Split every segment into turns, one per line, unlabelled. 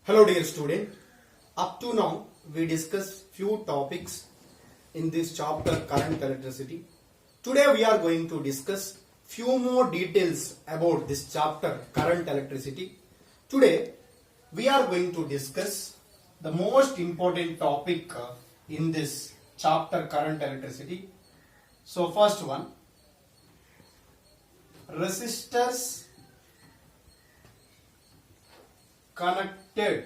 Hello dear student, up to now we discussed few topics in this chapter current electricity. Today we are going to discuss few more details about this chapter current electricity. Today we are going to discuss the most important topic in this chapter current electricity. So first one, resistors connected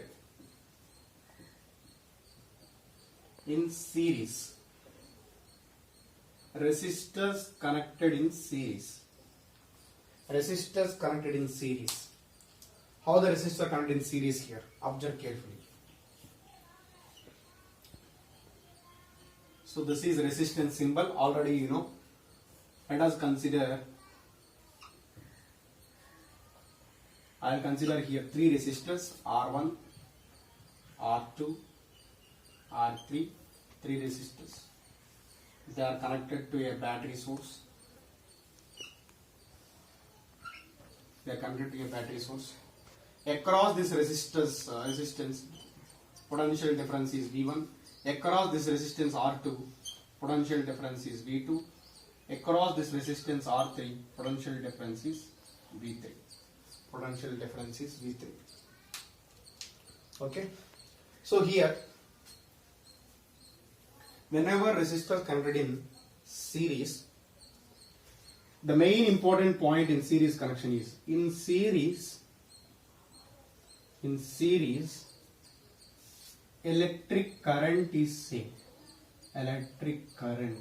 in series. Resistors connected in series. Resistors connected in series. How the resistor connected in series here? Observe carefully. So this is resistance symbol. Already you know. Let us consider. I will consider here three resistors R1, R2, R3, three resistors. They are connected to a battery source. Across this resistance, potential difference is V1. Across this resistance R2, potential difference is V2. Across this resistance R3, potential difference is V3. Potential difference is V3. Okay. So here, whenever resistors connected in series, the main important point in series connection is in series electric current is same. Electric current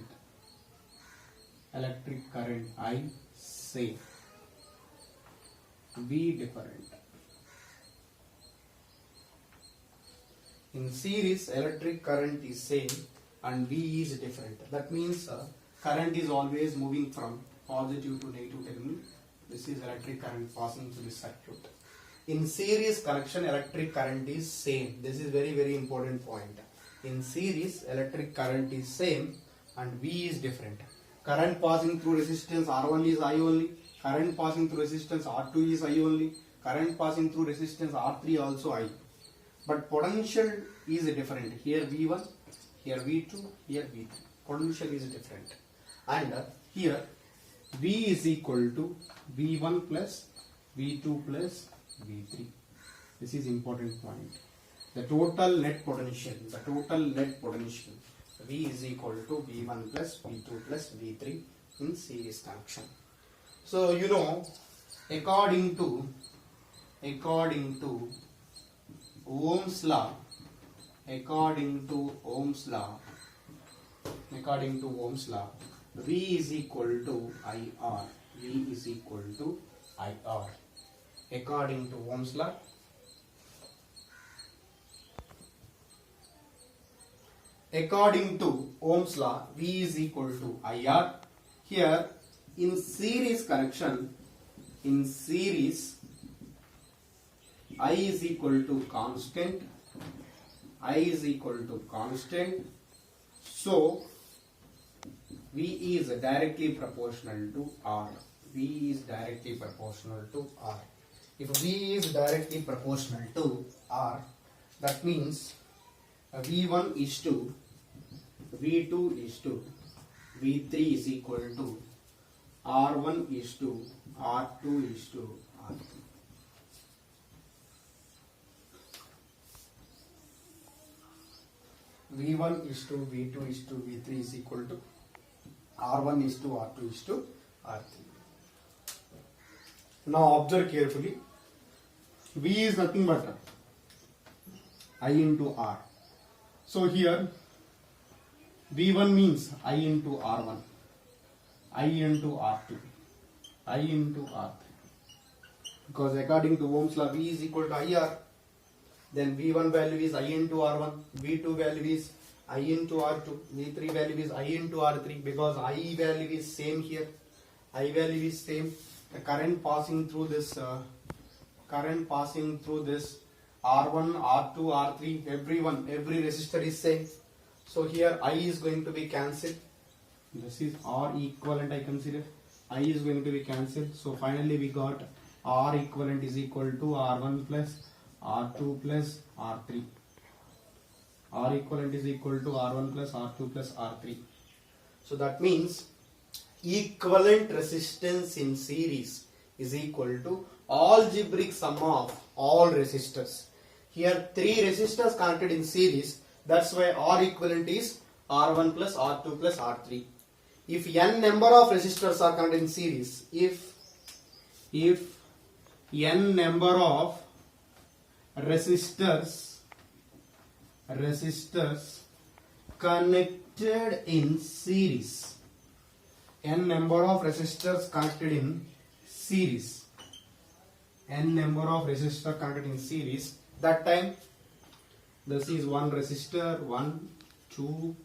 I same. V different. In series, electric current is same and V is different. That means current is always moving from positive to negative terminal. This is electric current passing through this circuit. In series connection, electric current is same. This is very important point. In series, electric current is same and V is different. Current passing through resistance R1 is I only. Current passing through resistance R2 is I only. Current passing through resistance R3 also I. But potential is different. Here V1, here V2, here V3. Potential is different. And here V is equal to V1 plus V2 plus V3. This is important point. The total net potential V is equal to V1 plus V2 plus V3 in series connection. So you know, according to Ohm's law, V is equal to IR. According to Ohm's law, V is equal to IR. Here in series connection, I is equal to constant. So V is directly proportional to R. If V is directly proportional to R, that means V1 is to V2 is to V3 is equal to R1 is to R2 is to R3. V1 is to V2 is to V3 is equal to R1 is to R2 is to R3. Now observe carefully. V is nothing but I into R. So here V1 means I into R1, I into R2, I into R3. Because according to Ohm's law, V is equal to IR. Then V1 value is I into R1, V2 value is I into R2, V3 value is I into R3. Because I value is same here. I value is same. The current passing through this R1, R2, R3, every resistor is same. So here I is going to be cancelled. This is R equivalent I consider. I is going to be cancelled. So finally we got R equivalent is equal to R1 plus R2 plus R3. R equivalent is equal to R1 plus R2 plus R3. So that means equivalent resistance in series is equal to algebraic sum of all resistors. Here 3 resistors connected in series, that's why R equivalent is R1 plus R2 plus R3. If n number of resistors are connected in series, if n number of resistors connected in series, n number of resistors connected in series, that time this is one resistor, 1, 2,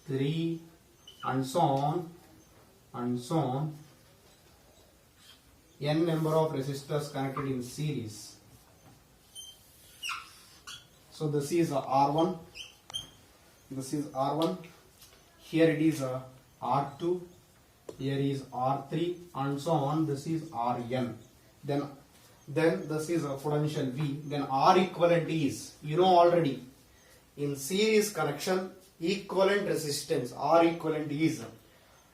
3 and so on, n number of resistors connected in series. So this is R1, here it is R2, here is R3 and so on, this is Rn. Then this is a potential V. Then R equivalent is, you know already, in series connection equivalent resistance R equivalent is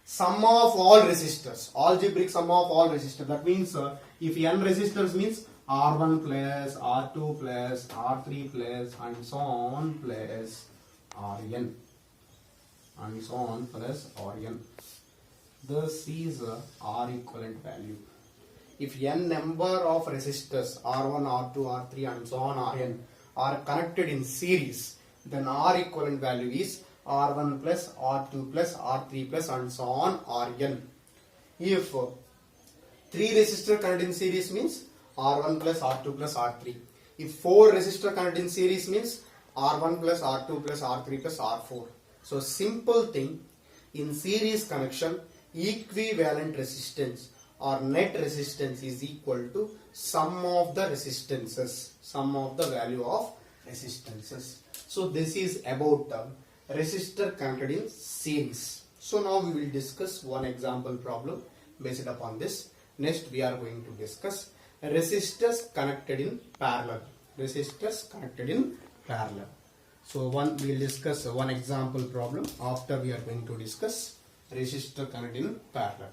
sum of all resistors, algebraic sum of all resistors. That means if n resistors means R1 plus R2 plus R3 plus and so on plus Rn and so on plus Rn. This is R equivalent value. If n number of resistors R1, R2, R3 and so on Rn are connected in series, then R equivalent value is R1 plus R2 plus R3 plus and so on Rn. If 3 resistors connected in series means R1 plus R2 plus R3. If 4 resistors connected in series means R1 plus R2 plus R3 plus R4. So simple thing, in series connection equivalent resistance or net resistance is equal to sum of the resistances, sum of the value of resistances. So this is about resistor connected in series. So now we will discuss one example problem based upon this. Next we are going to discuss resistors connected in parallel. So we will discuss one example problem. After we are going to discuss resistor connected in parallel.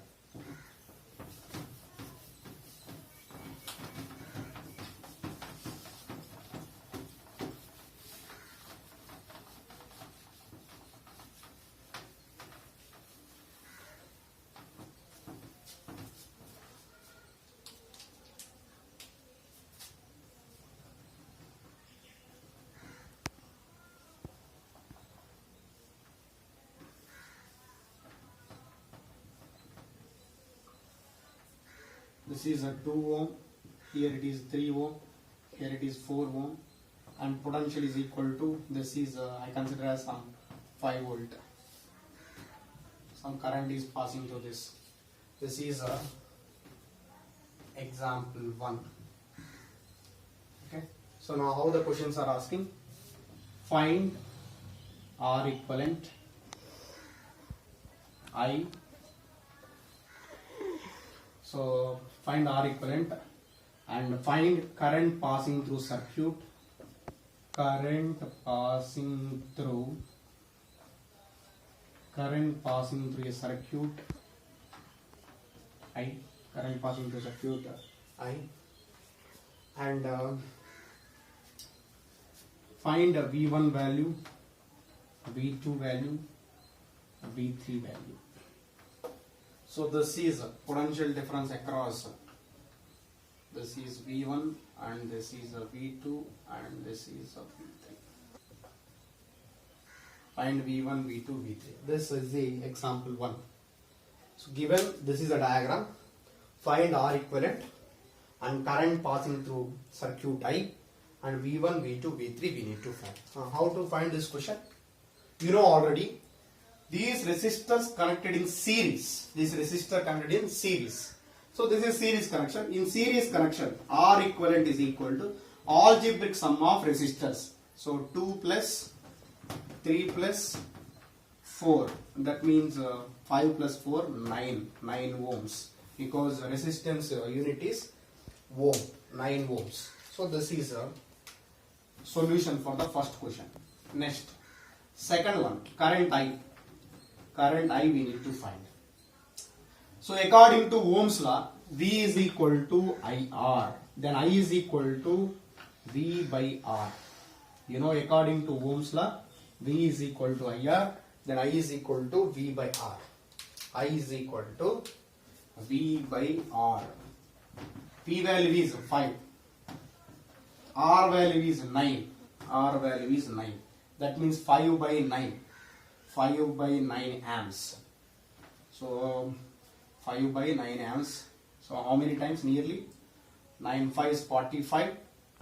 This is a 2 ohm, here it is 3 ohm, here it is 4 ohm, and potential is equal to, this is I consider as some 5 volt. Some current is passing through this. This is example 1. Okay. So now how the questions are asking? Find R equivalent, I. So find R equivalent and find current passing through circuit. Current passing through a circuit I. Current passing through circuit I. And find a V1 value, V2 value, V3 value. So this is potential difference across. This is V1 and this is a V2 and this is a V3. Find V1, V2, V3. This is the example 1. So given this is a diagram, find R equivalent and current passing through circuit I, and V1, V2, V3 we need to find. How to find this question? You know already. These resistors connected in series. So this is series connection. In series connection, R equivalent is equal to algebraic sum of resistors. So 2 plus 3 plus 4. That means 5 plus 4, 9 ohms. Because resistance unit is ohm, 9 ohms. So this is a solution for the first question. Next, second one, current I. Current I we need to find. So according to Ohm's law, V is equal to IR. Then I is equal to V by R. You know, according to Ohm's law, V is equal to IR. Then I is equal to V by R. I is equal to V by R. P value is 5. R value is 9. R value is 9. That means 5 by 9. 5 by 9 amps. So 5 by 9 amps. So how many times? Nearly 9 5 is 45.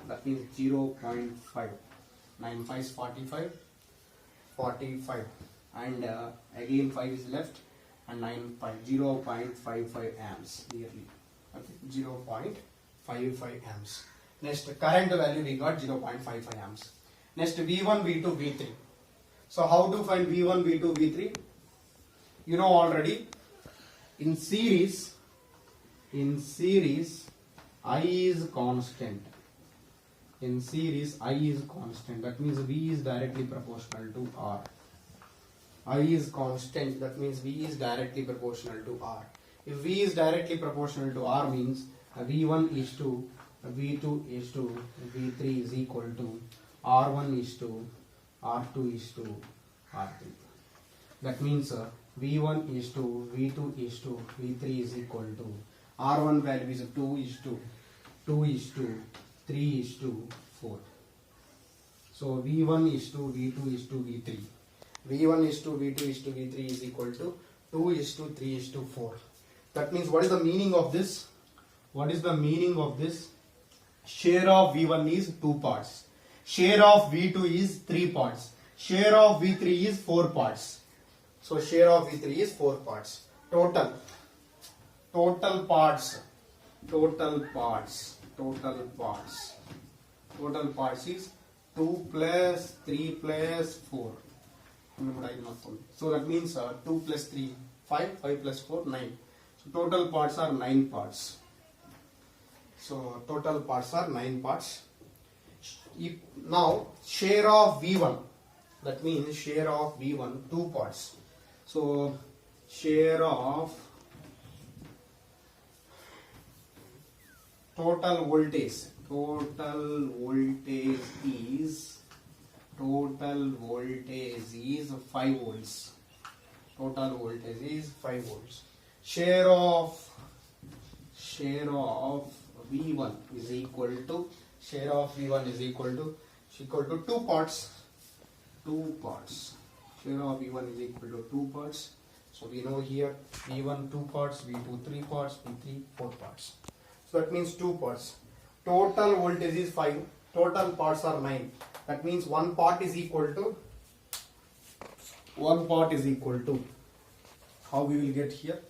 That means 0.5. 9 5 is 45. 45. And again 5 is left. And 9 5 0.55 amps nearly. Okay, 0.55 amps. Next, current value we got 0.55 amps. Next, V1, V2, V3. So how to find V1, V2, V3? You know already. In series, I is constant. In series, I is constant. That means V is directly proportional to R. I is constant. That means V is directly proportional to R. If V is directly proportional to R means V1 is to V2 is to V3 is equal to R1 is to R2 is to R3. That means V1 is to V2 is to V3 is equal to R1 value is 2 is to 2 is to 3 is to 4. So V1 is to V2 is to V3. V1 is to V2 is to V3 is equal to 2 is to 3 is to 4. That means what is the meaning of this? What is the meaning of this? Share of V1 is 2 parts. Share of V2 is 3 parts. Share of V3 is 4 parts. So share of V3 is 4 parts. Total parts is 2 plus 3 plus 4. So that means 2 plus 3, 5, 5 plus 4, 9. So total parts are 9 parts. So total parts are 9 parts. Now share of V1, that means share of V1 2 parts. So share of total voltage is 5 volts. Total voltage is 5 volts. Share of V1 is equal to 2 parts. Share of V1 is equal to 2 parts. So we know here V1 2 parts, V2 3 parts, V3 4 parts. So that means 2 parts. Total voltage is 5. Total parts are 9. That means one part is equal to how we will get here?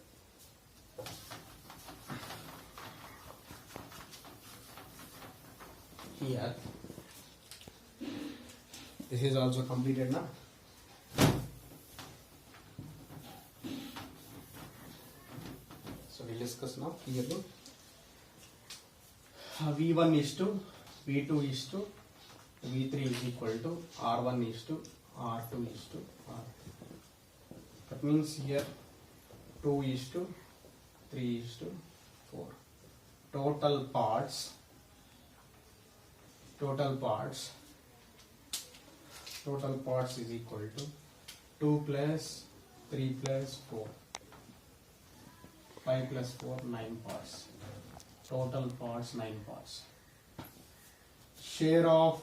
Here. This is also completed now. So we'll discuss now clearly. V1 is to V2 is to V3 is equal to R1 is to R2 is to R. That means here 2 is to 3 is to 4. Total parts is equal to 2 plus 3 plus 4. 5 plus 4, 9 parts. Total parts 9 parts. Share of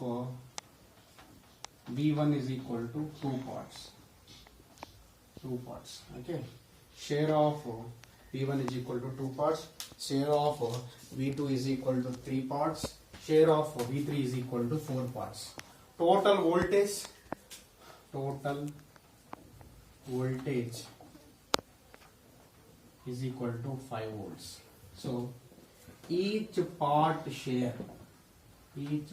V1 is equal to 2 parts. 2 parts. Okay. Share of V1 is equal to 2 parts. Share of V2 is equal to 3 parts. Share of V3 is equal to 4 parts. Total voltage is equal to 5 volts. So each part share is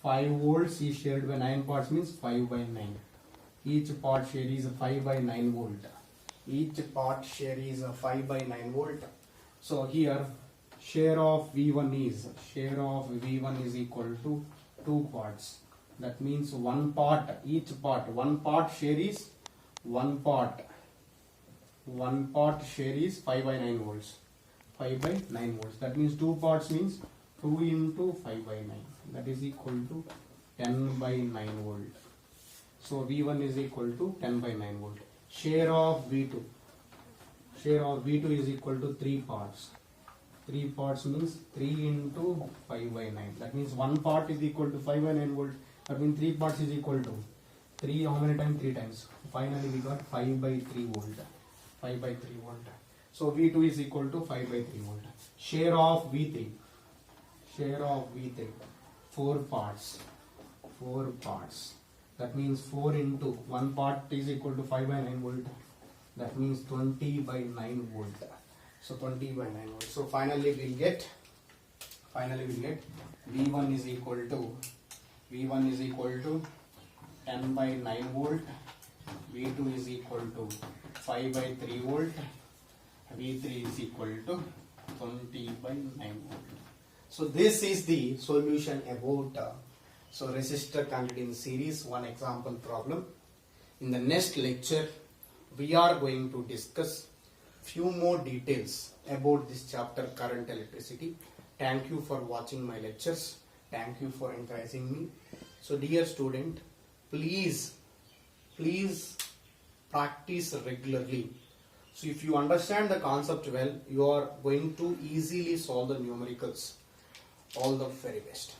5 volts is shared by 9 parts means 5 by 9. Each part share is 5 by 9 volt. Each part share is 5 by 9 volt. So here share of V1 is equal to 2 parts. That means one part, one part share is 5 by 9 volts. 5 by 9 volts. That means 2 parts means 2 into 5 by 9. That is equal to 10 by 9 volt. So V1 is equal to 10 by 9 volt. Share of V2 is equal to 3 parts. 3 parts means 3 into 5 by 9. That means one part is equal to 5 by 9 volt. That means 3 parts is equal to 3. How many times? 3 times. Finally we got 5 by 3 volt. 5 by 3 volt. So V2 is equal to 5 by 3 volt. Share of V3. 4 parts. That means 4 into 1 part is equal to 5 by 9 volt. That means 20 by 9 volt. So 20 by 9 volt. So finally we'll get V1 is equal to 10 by 9 volt. V2 is equal to 5 by 3 volt. V3 is equal to 20 by 9 volt. So this is the solution about resistor connected in series, one example problem. In the next lecture we are going to discuss few more details about this chapter, current electricity. Thank you for watching my lectures. Thank you for encouraging me. So dear student, please practice regularly. So if you understand the concept well, you are going to easily solve the numericals. All the very best.